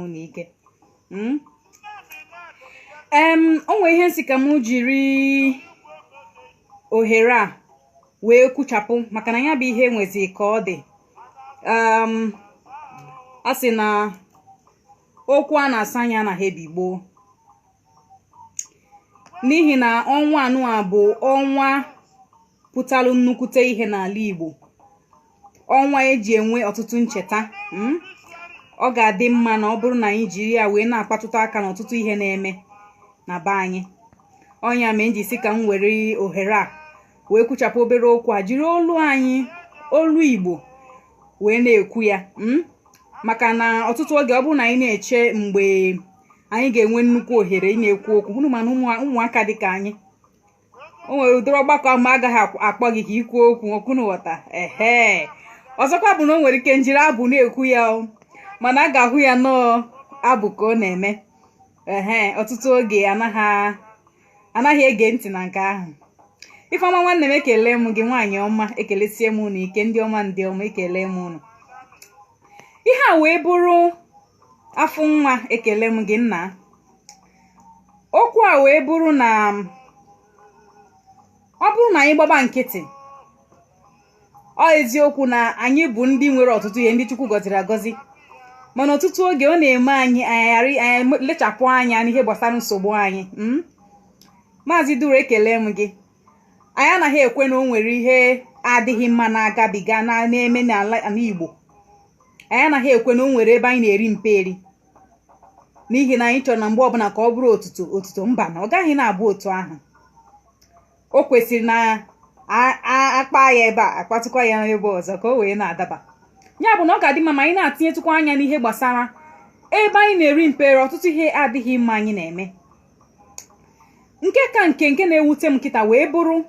n'ike. Onwe ihe nsi ka m jiri ohere a wee kwuchapụ maka na ya bụ ihe nwezi ka ọ dị. A sị na okwu a na-asa anya na hebigbo, n'ihi na ọnwa anụ a bụ ọnwa pụtalụ nnukwute ihe n'ala Igbo, ọnwa eji enwe ọtụtụ ncheta. Ọ ga-adị mma na ọ bụrụ na anyị jiri ya wee na-akpatụta aka n'ọtụtụ ihe na-eme na be anyị. Ọnya mee nji si ka m were ohere a wee kwuchapụ obere okwu a, jiri olu anyị, olu Igbo wee na-ekwu ya. Maka na ọtụtụ oge ọ bụrụ na anyị na-eche mgbe anyị ga-enwe nnukwu ohere ị na-ekwu okwu, hụrụ mana ụmụaka dịka anyị, o nwere ụdịrị ọgbakọ ma agaghị akpọ gị ka ikwu okwu okunu ghọta. Ọzọkwa bụ na o nwere ike njiri abụ na-ekwu ya, mana a ga-ahụ ya nọọ abụ ka ọ na-eme. Ọtụtụ oge anaghị ege ntị na nke ahụ. Ifeọma nwanne m, ekele m gị, nwaanyị ọma, ekelesie m unu ike, ndị ọma ndị ọma, ekele m unu. Ihe a wee bụrụ afọ nwa, ekele m gị nna. Okwu a wee bụrụ na ọ bụrụ na anyị gbaba nkịtị, ọ eziokwu na anyị bụ ndị nwere ọtụtụ ihe ndị Chukwu gọziri agọzi, mana ọtụtụ oge ọ na-eme anyị lechapụ anya n'ihe gbasara nsogbu anyị. Maazị Duru, ekele m gị. Anyị anaghị ekwe na o nwere ihe adịghị mma na-agabiga na-eme n'ala Igbo. Anyị anaghị ekwe na o nwere ebe anyị na-eri mperi, n'ihi na anyị chọrọ na mgbe ọbụla ka ọ bụrụ otuto. Mba, na ọ gaghị na-abụ otu ahụ. O kwesịrị na akpa ya ebe a, akpatụkwa ya n'ebe ọzọ ka o wee na-adaba. Ya bụ na ọ ga-adị mma ma anyị na-atinyetụkwa anya n'ihe gbasara ebe anyị na-eri mperi. Ọtụtụ ihe adịghị mma anyị na-eme. Nke na-ewute m nkịta wee bụrụ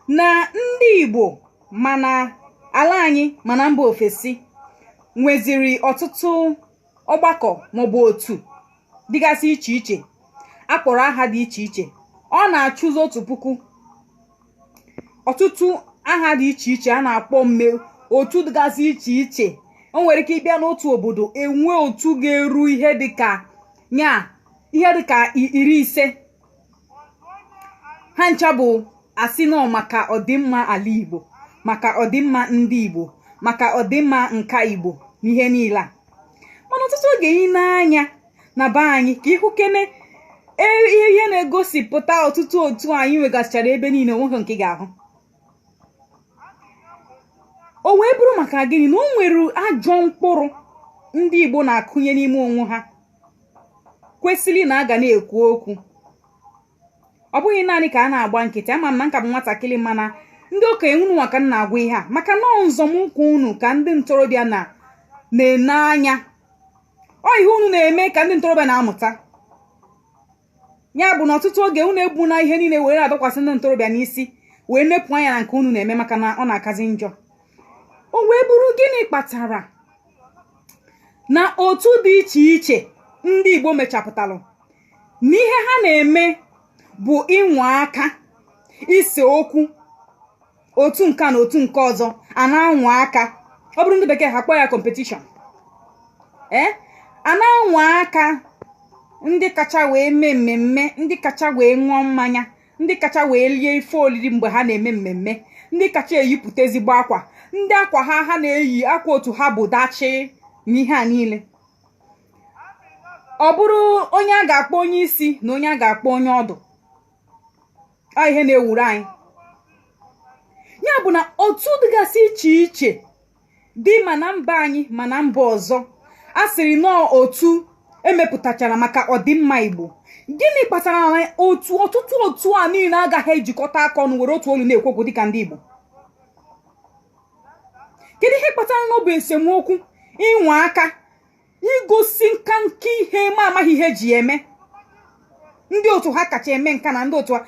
na ndị Igbo, mana ala anyị mana mba ofesi, nweziri ọtụtụ ọgbakọ maọbụ otu dịgasị iche iche, akpọrọ aha dị iche iche. Ọ na-achụzi 1,000. Ọtụtụ aha dị iche iche a na-akpọ mme otu dịgasị iche iche. O nwere ike ịbịa n'otu obodo enwe otu ga-eru ihe dịka 50. Ha ncha bụ asị nọ maka ọdịmma ala Igbo, maka ọdịmma ndị Igbo, maka ọdịmma nka Igbo n'ihe niile a. Mana ọtụtụ oge ị na-anya na be anyị ka ịhụ kene ihe na-egosipụta ọtụtụ otu anyị nwegasịchara ebe niile, onweghị nke ga-ahụ. O wee bụrụ maka gịnị? Na o nwere ajọ mkpụrụ ndị Igbo na-akụnye n'ime onwe ha, kwesịrị na a ga na-ekwu okwu. Ọ bụghị naanị ka a na-agba nkịtị. Ama m na nka bụ nwatakịrị, mana ndị okenye unu maka na-agwa ihe a maka nọọ nzọmụkwụ unu ka ndị ntorobịa na-ene anya. Ọ ihe unu na-eme ka ndị ntorobịa na-amụta. Ya bụ na ọtụtụ oge unu ebu na ihe niile were adọkwasị ndị ntorobịa n'isi, wee nepụ anya na nke unu na-eme maka na ọ na-akazi njọ. O wee bụrụ gịnị kpatara na otu dị iche iche ndị Igbo mechapụtalụ n'ihe ha na-eme bụ ịnwa aka, ise okwu, otu nka na otu nke ọzọ a na-anwa aka. Ọ bụrụ ndị bekee ha kpọọ ya competition. A na-anwa aka ndị kacha wee mee mmemme, ndị kacha wee ṅụọ mmanya, ndị kacha wee lie ife oriri mgbe ha na-eme mmemme, ndị kacha eyipụta ezigbo akwa, ndị akwa ha na-eyi akwa otu ha bụ dachi n'ihe a niile. Ọ bụrụ onye a ga-akpọ onye isi na onye a ga-akpọ onye ọdụ. Ọ ihe na-ewuru anyị. Ya bụ na otu dịgasị iche iche dị ma na mba anyị ma na mba ọzọ, a sịrị nọọ otu emepụtachara maka ọdịmma Igbo. Gịnị kpatara na ọtụtụ otu a niile agaghị ejikọta aka ọnụ were otu olu na-ekwu okwu dịka ndị Igbo? Kedu ihe kpatara na ọ bụ esemokwu, ịnwa aka, igosi nka nke ihe ma amaghị ihe ji eme? Ndị otu ha kacha eme nka na ndị otu ha,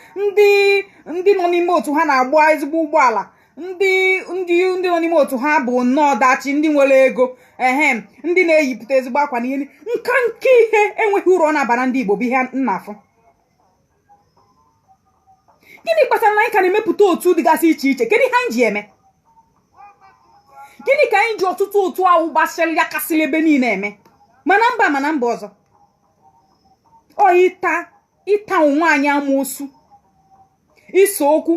ndị nọ n'ime otu ha na-agba ezigbo ụgbọala, ndị nọ n'ime otu ha bụ nnọọ dachi, ndị nwere ego, ndị na-eyipụta ezigbo akwa na ihe nka nke ihe enweghị uru ọ na-abara ndị Igbo bụ ihe nnafọ. Gịnị kpatara na anyị ka na-emepụta otu dịgasị iche iche? Kedu ihe anyị ji eme? Gịnị ka anyị ji ọtụtụ otu ahụ gbasara ya kasịrị ebe niile eme? mana mba ọzọ ọ ịta onwe anyị amoosu, iso okwu,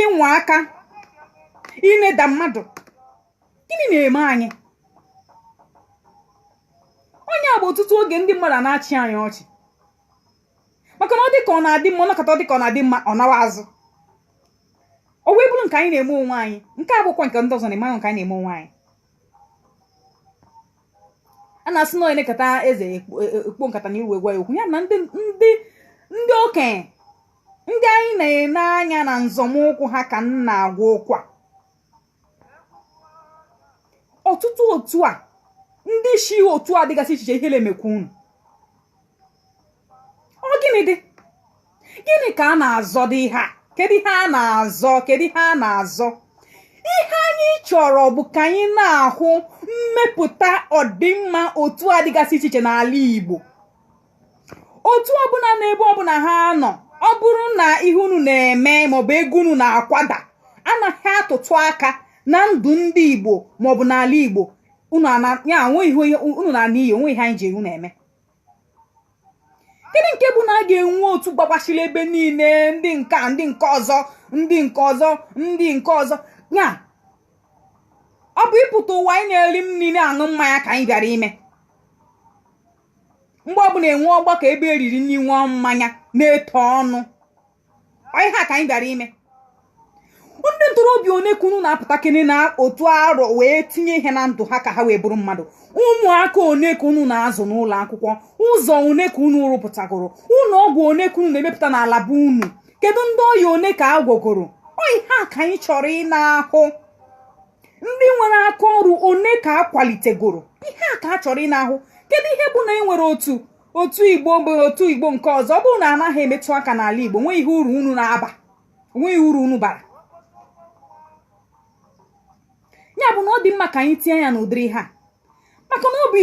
inwe aka, ineda mmadụ. Gịnị na-eme anyị? Onye a bụ ọtụtụ oge ndị mmadụ na-achị anyị ọchị maka na ọ dị ka ọ na-adị mma, ọnọkọta ọ dị ka ọ na-adị mma, ọ nawa azụ. O wee bụrụ nke anyị na-eme onwe anyị, nke abụkwa nke ndị ọzọ na-eme nke anyị na-eme onwe anyị. A na-asị na onye nekata eze ekpo nkata na iwe gwa ya okwu ya na ndị okenye ndị anyị na-ene anya na nzọmụkwụ ha ka nna agwa ụkwa. Ọtụtụ otu a ndị shi otu a dịgasị iche ihe na-emekwa unu. Ọ gịnị dị? Gịnị ka a na-azọ dị ihe a? Kedu ihe a na-azọ? Kedu ihe a na-azọ? Ihe anyị chọrọ bụ ka anyị na-ahụ mmepụta ọdịmma otu a dịgasị iche iche n'ala Igbo. Otu ọbụla na ebe ọbụla ha nọ, ọ bụrụ na ihe unu na-eme maọbụ ego unu na-akwada anaghị atụtụ aka na ndụ ndị Igbo maọbụ n'ala Igbo, unu na n'iyi onwe ihe anyị ji unu na-eme. Kedu nke bụ na a ga-enwe otu gbagbachiri ebe niile, ndị nke ọzọ ya? Ọ bụ ịpụta ụwa anyị na-eri mmiri aṅụ mmanya ka anyị bịara ime. Mgbe ọbụla enwe ọgbakọ ebe eriri nri ṅụọ mmanya na-eto ọnụ, ihe a ka anyị bịara ime. Ndị ntorobịa one ka unu na-apụta kene na otu arọ wee tinye ihe na ndụ ha ka ha wee bụrụ mmadụ. Ụmụaka one ka unu na-azụ n'ụlọ akwụkwọ, ụzọ one ka unu rụpụtagoro, ụlọ ọgwụ one ka unu na-emepụta n'ala bụ unu. Kedu ndị ọya one ka agwọgoro? Ihe a ka anyị chọrọ ị na-ahụ. Ndị nwere aka ọrụ one ka akwalitegoro, ihe a ka a chọrọ ị na-ahụ. Kedu ihe bụ na e nwere otu Igbo bụ otu Igbo nke ọzọ, ọ bụrụ na anaghị emetụ aka n'ala Igbo, nwe ihe uru unu na-aba, nwe uru unu bara. Ya bụ na ọ dị mma ka anyị tinye ya n'ụdịrị ha, maka na ọ bụ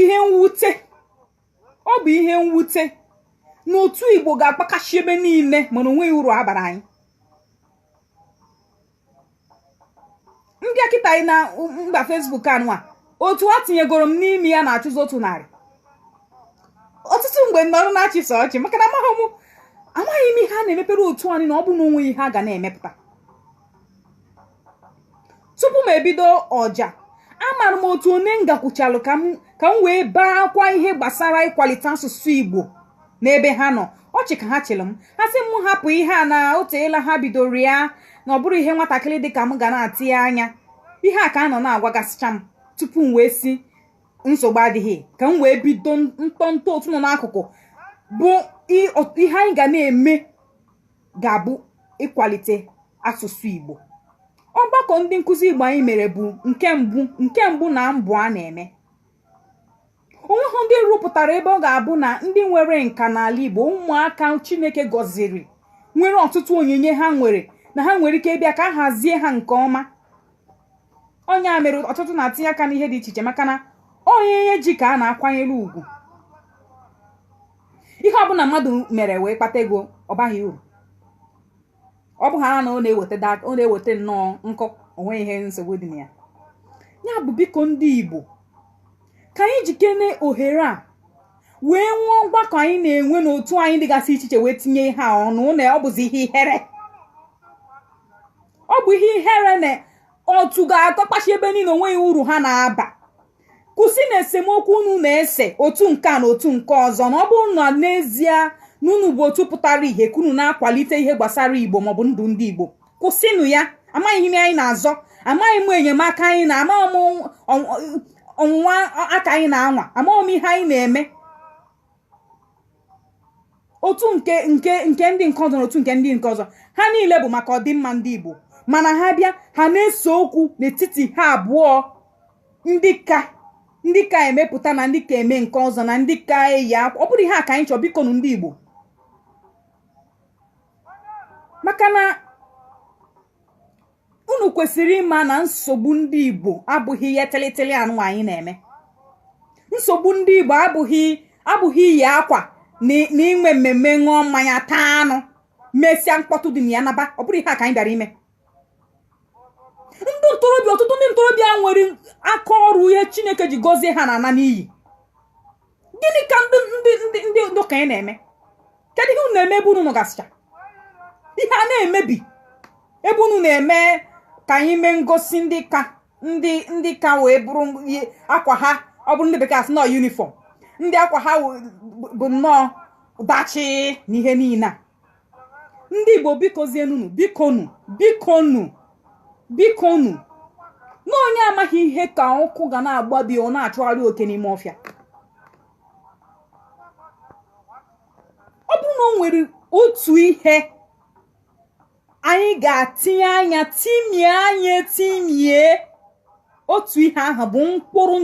ihe mwute na otu Igbo ga-akpakashi ebe niile mana onweghị uru abara anyị. Ndị akịta anyị na mba Facebook anụa, otu a tinyegoro m n'ime ya na-achụzi 100. Ọtụtụ mgbe nọrọ na-achịsa ọchị maka na amaghị m ihe a na-emepere otu anyị na ọ bụ na onwe ihe a ga na-emepụta. Tupu m ebido ọja, amara m otu one ngakwuchalụ ka m wee baa akwa ihe gbasara ịkwalite asụsụ Igbo n'ebe ha nọ. Ọchị ka ha chịrị m, ha sị m hapụ ihe a na oteela ha bidoro ya, na ọ bụrụ ihe nwatakịrị dị ka m ga na-atinye anya. Ihe a ka a nọ na-agwagasịcha m tupu m wee si nsogbu adịghị ka m wee bido ntọntọ otu nọ n'akụkụ bụ ihe anyị ga na-eme ga-abụ ịkwalite asụsụ Igbo. Ọgbakọ ndị nkụzi Igbo anyị mere bụ nke mbụ na mbụ a na-eme. Onweghị ndị rụpụtara ebe ọ ga-abụ na ndị nwere nka n'ala Igbo, ụmụaka Chineke gọziri, nwere ọtụtụ onyinye ha nwere, na ha nwere ike ịbịa ka a hazie ha nke ọma. Onye a mere ọtụtụ na-atinye aka n'ihe dị iche iche maka na onye ji ka a na-akwanyere ugwu. Ihe ọbụla mmadụ mere wee kpata ego ọ baghị uru. Ọ bụ ha na ọ na-eweta nnọọ nkọ, onwe ihe nsogbu dị na ya. Ya bụ biko ndị Igbo ka anyị jikene ohere a wee nwee ọgbakọ anyị na-enwe n'otu anyị dịgasị iche iche wee tinye ihe a ọnụ. Na ọ bụzi ihe ihere, ọ bụ ihe ihere na otu ga-akọkpachi ebe niile onweghị uru ha na-aba. Kwụsị na esemokwu unu na-ese otu nke a na otu nke ọzọ, na ọ bụrụ na n'ezie na unu bụ otu pụtara ihe ka unu na-akwalite ihe gbasara Igbo maọbụ ndụ ndị Igbo, kwụsịnụ ya. Amaghị m anyị na-azọ, amaghị m enyemaka anyị na, amaghị m ọnwụnwa aka anyị na-anwa, amaghị m ihe anyị na-eme. Otu nke ndị nke ọzọ na otu nke ndị nke ọzọ, ha niile bụ maka ọdịmma ndị Igbo, mana ha bịa ha na-ese okwu n'etiti ha abụọ, ndị ka emepụta na ndị ka eme nke ọzọ na ndị ka eyi akwa. Ọ bụrụ ihe a ka anyị chọọ, biko nụ ndị Igbo, maka na unu kwesịrị ịma na nsogbu ndị Igbo abụghị ihe tịlịtịlị anụ anyị na-eme. Nsogbu ndị Igbo abụghị iyi akwa na inwe mmemme ṅụọ mmanya taa anụ mesịa mkpọtụ dị na ya naba. Ọ bụrụ ihe a ka anyị bịara ime. Ndị ntorobịa, ọtụtụ ndị ntorobịa nwere aka ọrụ ihe Chineke ji gọzie ha na-ana n'iyi. gịnị ka ndị okenye na-eme? Kedu ihe unu na-eme ebe unu nọgasịcha? Ihe a na-emebi ebe unu na-eme ka anyị mee ngosi ndị ka wee bụrụ akwa ha, ọ bụrụ ndị bekee asị nọ uniform, ndị akwa ha bụ nnọọ dachi na ihe niile a. Ndị Igbo bikozienunu, bikonu na onye amaghị ihe ka ọkụ ga na-agbabi ọ na-achụgharị oke n'ime ọfịa. Ọ bụrụ na o nwere otu ihe anyị ga-atinye anya timie otu ihe ahụ bụ mkpụrụ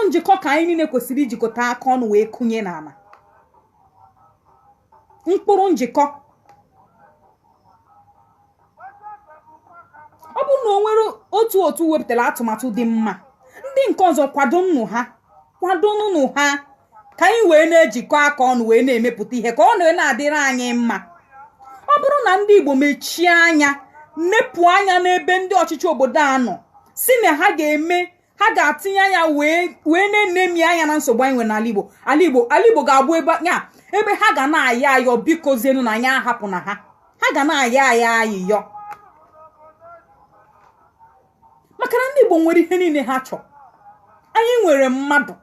njikọ ka anyị niile kwesịrị ijikọta aka ọnụ wee kụnye n'ala. Mkpụrụ njikọ. Ọ bụrụ na o nwere otu wepụtara atụmatụ dị mma, ndị nke ọzọ kwadonụ ha ka anyị wee na-ejikọ aka ọnụ wee na-emepụta ihe ka ọ na-adịrị anyị mma. Ọ bụrụ na ndị Igbo mechie anya, nepụ anya n'ebe ndị ọchịchị obodo a nọ, si na ha ga-atinye anya wee na-enemi anya na nsogbu anyị nwere n'ala Igbo, ala Igbo ga-abụ ebe ha ga na-ayọ ayọ. Bikozienu na anya ahapụ na ha ga na-ayọ ayịyọ, maka na ndị Igbo nwere ihe niile ha chọrọ. Anyị nwere mmadụ,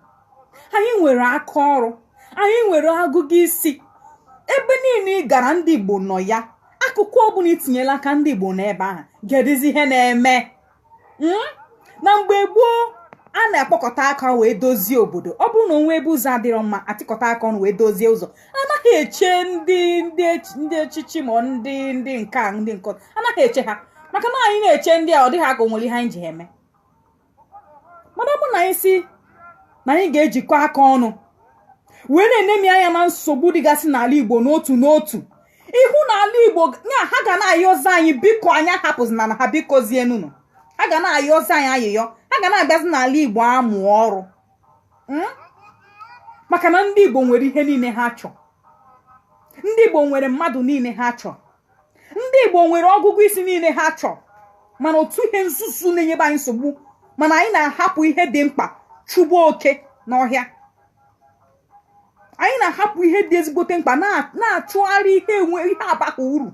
anyị nwere aka ọrụ, anyị nwere agụgụ isi. Ebe niile ị gara ndị Igbo nọ ya. Akụkụ ọbụla itinyela aka ndị Igbo n'ebe ahụ ga-edizi ihe na-eme. Na mgbe gboo a na-akpọkọta aka wee dozie obodo. Ọ bụrụ na onwe ebe ụzọ adịrọ mma, atịkọta aka ọnụ wee dozie ụzọ. Anaghị eche ndị echichi ma ndị nke a ndị nke ọzọ, anaghị eche ha, maka na anyị na-eche ndị a ọ dịghị aka onwere ihe anyị ji eme. Mana ọ bụ na anyị si na anyị ga-ejikọ aka ọnụ wee na-enemi anya na nsogbu dịgasị n'ala Igbo n'otu ihu n'ala Igbo ha ga na-ayọzi anyị. Biko anyị hapụzina na ha, bikozienunu. Ha ga na-ayọzi anyị ayịyọ, ha ga na-abịazi n'ala Igbo amụ ọrụ. Maka na ndị Igbo nwere ihe niile ha chọrọ. Ndị Igbo nwere mmadụ niile ha chọrọ. Ndị Igbo nwere ọgụgụ isi niile ha chọrọ. Mana otu ihe nzuzu na-enyebe anyị nsogbu, mana anyị na-ahapụ ihe dị mkpa chụgbuo oke n'ọhịa. Anyị na-ahapụ ihe dị ezigbote mkpa na-achụgharị ihe abaghị uru.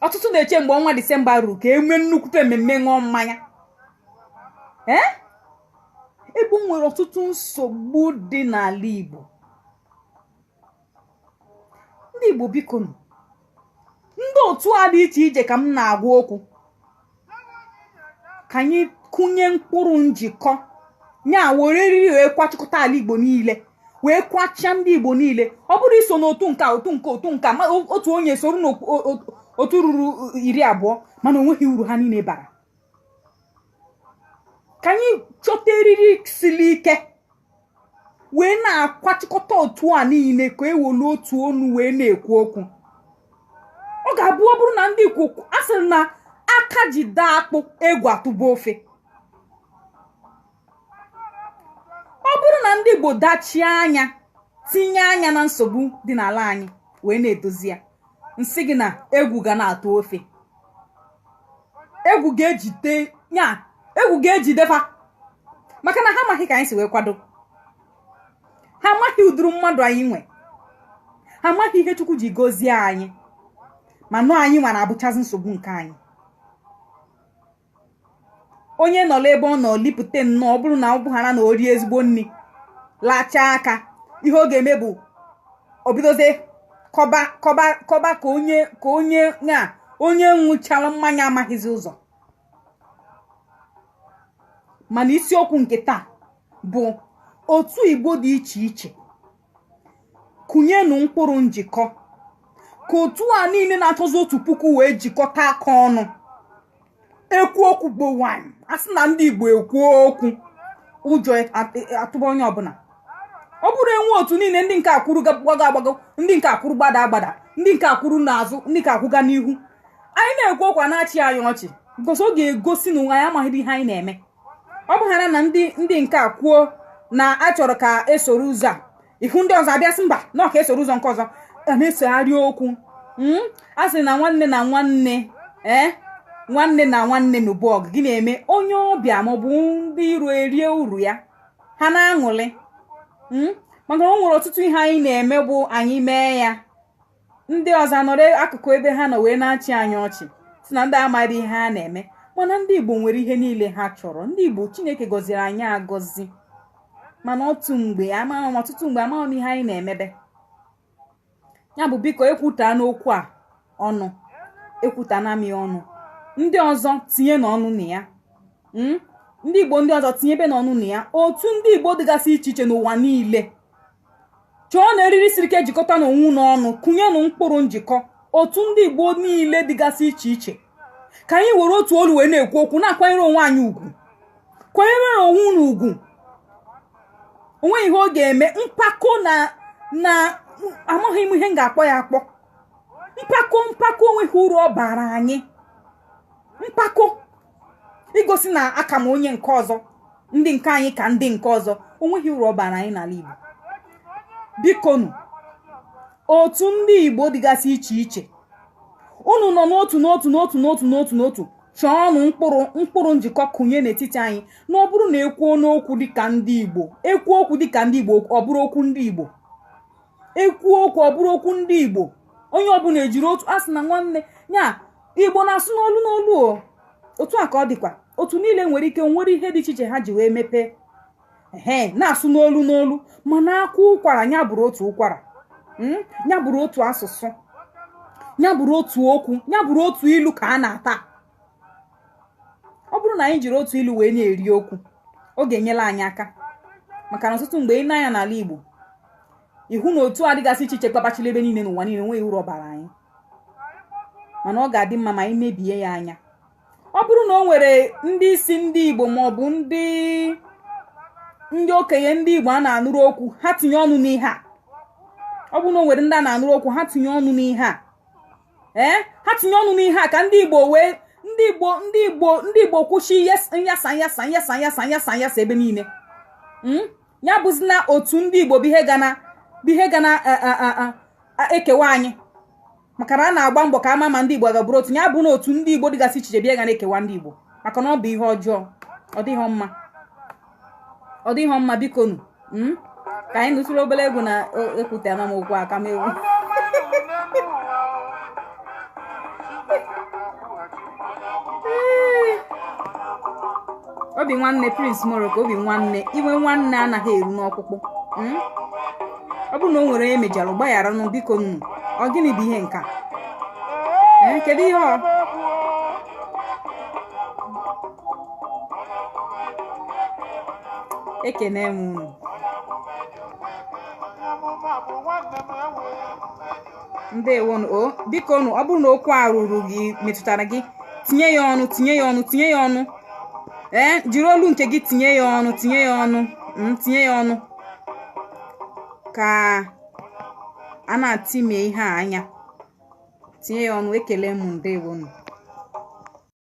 Ọtụtụ na-eche mgbe ọnwa Disemba ruru ka enwee nnukwute mmemme ṅụọ mmanya. Ebe nwere ọtụtụ nsogbu dị n'ala Igbo. Ndị Igbo bikonu, ndị otu a dị iche iche ka m na-agwa okwu, ka anyị kụnye mkpụrụ njikọ were eriri wee kwachikọta ala Igbo niile, wee kwachaa ndị Igbo niile. Ọ bụrụ iso n'otu nka otu onye soro n'otu ruru 20, mana onweghị uru ha niile bara. Ka anyị chọta eriri siri ike wee na-akwachikọta otu a niile ka ewelu otu onu wee na-ekwu okwu. Ọ ga-abụ ọ bụrụ na ndị Igbo asịrị na aka jide akpụ egwu atụba ofe. Ọ bụrụ na ndị Igbo dachie anya, tinye anya na nsogbu dị n'ala anyị wee na-edozi ya, nsị gị na egwu ga na-atụ ofe. Egwu ga-ejidefa, maka na ha amaghị ka anyị si wee kwado. Ha amaghị ụdịrị mmadụ anyị nwe, ha amaghị ihe Chukwu ji gozie anyị, ma nọ anyị nwa na-abụchazi nsogbu nke anyị. Onye nọ n'ebe ọ nọ lipụte nnọọ, ọ bụrụ na ọ bụghara na ori ezigbo nri, lachaa aka, ihe ọ ga-eme bụ o bidozie kọba ka onye nwụchara mmanya amaghịzi ụzọ. Mana isiokwu nke taa bụ otu Igbo dị iche iche kụnyenụ mkpụrụ njikọ, ka otu a niile na-achọzi 1,000 wee jikọta aka ọnụ. Ekwu okwu bụ nwanyị, asị na ndị Igbo ekwu okwu, ụjọ atụba onye ọbụla. Ọ bụrụ enwe otu niile, ndị nke akwụrụ gbago, ndị nke akwụrụ gbada, ndị nke akwụrụ n'azụ, ndị nke akwụga n'ihu, anyị na-ekwu okwu na-achị anyị ọchị, gosi ọ ga-egosi na anyị amaghị ihe anyị na-eme. Ọ bụghara na ndị nke akwuo na achọrọ ka esoro ụzọ a, ihu ndị ọzọ abịasị mba na ọka esoro ụzọ nke ọzọ, a na-esegharị okwu. A sị na nwanne na nwanne nwanne na nwanne n'ubu ọgụ gị na-eme onye ọbịa maọbụ ndị iro erie uru ya ha na-aṅụrị maka o nwere ọtụtụ ihe anyị na-eme bụ anyị mee ya ndị ọzọ nọrọ akụkụ ebe ha nọ wee na-achị anyị ọchị si na ndị amaghị ihe ha na-eme mana ndị Igbo nwere ihe niile ha chọrọ. Ndị Igbo Chineke gọziri anyị agọzi mana ọtụtụ mgbe amaghị m ihe anyị na-emebe. Ya bụ biko ekwuta n'okwu a ọnụ, ekwutana m ya ọnụ, ndị ọzọ tinye n'ọnụ na ya. Ndị Igbo ndị ọzọ tinye ebe n'ọnụ na ya. Otu ndị Igbo dịgasị iche iche n'ụwa niile chọọ na eriri siri ike jikọta n'onwu n'ọnụ kụnyenụ mkpụrụ njikọ. Otu ndị Igbo niile dịgasị iche iche ka anyị were otu olu wee na-ekwu okwu na-akwanyere onwe anyị ugwu, kwanyere onwe unu ugwu. Onwe ihe ọ ga-eme mpako na amaghị m ihe m ga-akpọ ya akpọ. Mpako onweghị uru ọ bara anyị. Mpako igosi na aka m onye nke ọzọ, ndị nke anyị ka ndị nke ọzọ, onweghị uru ọ bara anyị n'ala Igbo. Bikonu otu ndị Igbo dịgasị iche iche unu nọ n'otu chọọnụ mkpụrụ njikọ kụnye n'etiti anyị na ọ bụrụ na ekwuo n'okwu dịka ndị Igbo, ekwuo okwu dịka ndị Igbo ọ bụrụ okwu ndị Igbo, ekwuo okwu ọ bụrụ okwu ndị Igbo. Onye ọbụla ejiri otu asị na nwanne ya Igbo na-asụ n'olu otu a ka ọ dịkwa. Otu niile nwere ike nwere ihe dị iche iche ha ji wee mepee na-asụ n'olu mana akwa ụkwara ya bụrụ otu ụkwara, ya bụrụ otu asụsụ, ya bụrụ otu okwu, ya bụrụ otu ilu ka a na-ata. Ọ bụrụ na anyị jiri otu ilu wee na-eri okwu ọ ga-enyela anyị aka maka na ọtụtụ mgbe ị na-anya n'ala Igbo ihu na otu adịgasị iche iche kpapachila ebe niile n'ụwa niile nweghị uru ọ bara anyị mana ọ ga-adị mma ma anyị mebie ya anya. Ọ bụrụ na o nwere ndị isi ndị Igbo maọbụ ndị okenye ndị Igbo a na-anụrụ okwu ha tinye ọnụ n'ihe a. Ọ bụrụ na o nwere ndị a na-anụrụ okwu ha tinye ọnụ n'ihe a, ha tinye ọnụ n'ihe a ka ndị Igbo kwụsị nyasa ebe niile. Ya bụzi na otu ndị Igbo bụ ihe ga na ekewa anyị maka na a na-agba mbọ ka ama ma ndị Igbo ga-abụrụ otu. Ya bụ na otu ndị Igbo dịgasị iche iche bịa ga na-ekewa ndị Igbo maka na ọ bụ ihe ọjọọ, ọ dịghị mma. Bikonu ka anyị nụtụrụ obere egwu na ekwutela m okwu aka m egwu. Obi nwanne Prince Morocco, obi nwanne iwe nwanne anaghị eru n'ọkpụkpụ. Ọ bụrụ na o nwere emejọrọ gbaghara nụ bikonu. Ọ gịnị bụ ihe nka? Kedu ihe ọ? Ekene m unu. Ndewonu. Bikonu ọ bụrụ na okwu a ruru gị metụtara gị tinye ya ọnụ. Jiri olu nke gị tinye ya ọnụ ka a na-atime ihe a anya. Tinye ya ọnụ. Ekele m. Ndewonu.